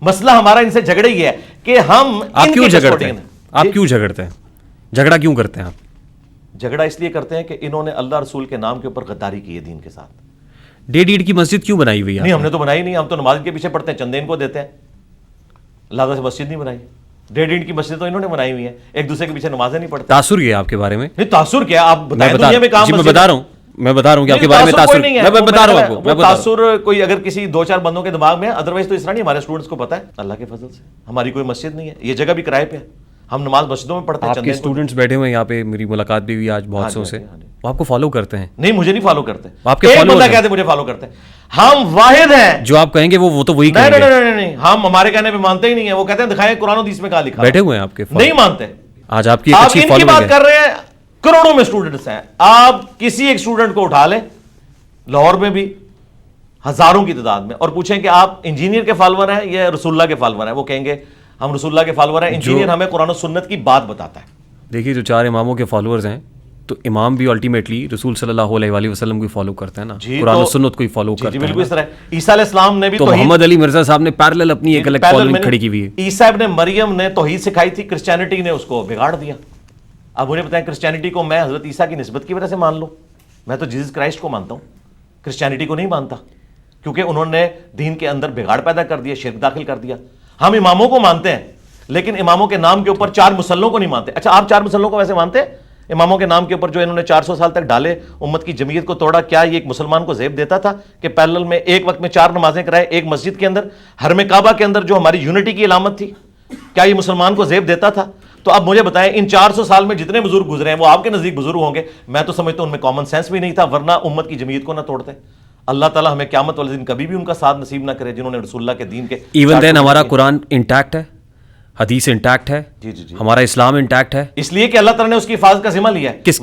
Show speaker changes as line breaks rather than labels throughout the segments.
مسئلہ ہمارا ان سے جھگڑے ہی ہے کہ ہم
آپ کیوں جھگڑتے ہیں؟ آپ کیوں جھگڑتے ہیں؟ جھگڑا کیوں کرتے ہیں آپ؟
جھگڑا اس لیے کرتے ہیں کہ انہوں نے اللہ رسول کے نام کے اوپر غداری کی ہے دین کے ساتھ.
ڈیڑھ اینٹ کی مسجد کیوں بنائی ہوئی ہے؟
نہیں ہم نے تو بنائی نہیں, ہم تو نماز کے پیچھے پڑھتے ہیں, چندے ان کو دیتے ہیں, اللہ سے مسجد نہیں بنائی. ڈیڑھ اینٹ کی مسجد تو انہوں نے بنائی ہوئی ہے, ایک دوسرے کے پیچھے نمازیں نہیں پڑھتے.
تاثر کیا آپ کے بارے میں؟
نہیں تاثر کیا, آپ بتائیں دنیا میں کام.
میں بتا رہا ہوں کہ آپ کے بارے میں تاثر نہیں ہے. میں بتا رہا ہوں آپ کو,
تاثر کوئی اگر کسی دو چار بندوں کے دماغ میں ہے, ادروائز تو اس طرح نہیں. ہمارے اسٹوڈنٹس کو پتا ہے اللہ کے فضل سے ہماری کوئی مسجد نہیں ہے, یہ جگہ بھی کرائے پہ ہے, ہم نماز مسجدوں میں پڑھتے ہیں.
آپ کے اسٹوڈنٹس بیٹھے ہوئے ہیں یہاں پہ, میری ملاقات بھی ہوئی آج بہت سو سے, وہ آپ کو فالو کرتے ہیں.
نہیں مجھے نہیں فالو کرتے,
آپ کے
ایک بندہ کہتے مجھے فالو کرتے ہیں. ہم واحد ہیں
جو آپ کہیں گے وہ تو وہی کہیں گے.
نہیں ہم ہمارے کہنے پہ مانتے ہی نہیں ہیں. وہ کہتے ہیں دکھائیں قرآن و حدیث میں کہاں لکھا.
بیٹھے ہوئے ہیں آپ کے,
نہیں مانتے.
آج آپ کی
آپ ان کی بات کر رہے ہیں, کروڑوں میں اسٹوڈنٹس ہیں. آپ کسی ایک اسٹوڈنٹ کو اٹھا لیں لاہور میں بھی ہزاروں کی تعداد میں, اور پوچھیں کہ آپ انجینئر کے فالوور ہیں یا رسول اللہ کے فالوور ہیں, وہ کہیں گے ہم رسول اللہ کے فالوور ہیں. انجینئر ہمیں قرآن و سنت کی بات بتاتا ہے.
دیکھیے جو چار اماموں کے فالوورز ہیں, تو امام بھی الٹیمیٹلی رسول صلی اللہ علیہ وآلہ وسلم کو فالو کرتے ہیں نا, قرآن و سنت کو فالو کرتے ہیں.
بالکل اس طرح عیسیٰ علیہ السلام نے بھی
تو محمد علی مرزا صاحب نے پیرلل اپنی ایک الگ فالوئنگ کھڑی کی ہوئی ہے.
عیسیٰ ابن مریم نے توحید سکھائی تھی, کرسچینٹی نے اس کو بگاڑ دیا. اب مجھے بتائیں کرسچینٹی کو میں حضرت عیسیٰ کی نسبت کی وجہ سے مان لوں؟ میں تو جیسس کرائسٹ کو مانتا ہوں, کرسچینٹی کو نہیں مانتا, کیونکہ انہوں نے دین کے اندر بگاڑ پیدا کر دیا, شرک داخل کر دیا. ہم اماموں کو مانتے ہیں لیکن اماموں کے نام کے اوپر چار مسلوں کو نہیں مانتے. اچھا آپ چار مسلوں کو ویسے مانتے ہیں؟ اماموں کے نام کے اوپر جو انہوں نے 400 سال تک ڈالے, امت کی جمعیت کو توڑا, کیا یہ ایک مسلمان کو زیب دیتا تھا کہ پیرلل میں ایک وقت میں 4 نمازیں کرائے ایک مسجد کے اندر, حرم کعبہ کے اندر جو ہماری یونٹی کی علامت تھی, کیا یہ مسلمان کو زیب دیتا تھا؟ تو اب مجھے بتائیں ان 400 سال میں جتنے بزرگ گزرے ہیں وہ آپ کے نزدیک بزرگ ہوں گے؟ میں تو سمجھتا ہوں ان میں کامن سینس بھی نہیں تھا, ورنہ امت کی جمعیت کو نہ توڑتے. اللہ تعالیٰ ہمیں قیامت والے دن کبھی بھی ان کا ساتھ نصیب نہ کرے جنہوں نے رسول اللہ کے دین کے.
ایون دین ہمارا قرآن انٹیکٹ ہے, حدیث انٹیکٹ ہے, ہمارا اسلام انٹیکٹ ہے,
اس لیے کہ اللہ تعالیٰ نے اس کی حفاظت کا ذمہ لیا ہے.
کس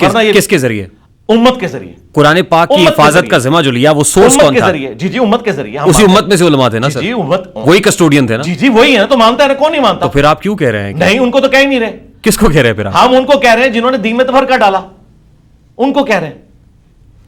کے ذریعے؟
امت کے ذریعے.
قرآن پاک کی حفاظت کا ذمہ جو لیا وہ سورس کون تھا؟
جی امت کے ذریعے.
اسی امت میں سے علماء تھے نا سر, وہی کسٹوڈین تھے نا.
جی وہی ہے, تو مانتا ہے نا, کون نہیں مانتا؟
تو پھر آپ کیوں کہہ رہے ہیں؟
نہیں ان کو تو کہہ ہی نہیں رہے.
کس کو کہہ رہے ہیں پھر؟
ہم ان کو کہہ رہے ہیں جنہوں نے دین میں تفرقہ ڈالا, ان کو کہہ رہے ہیں.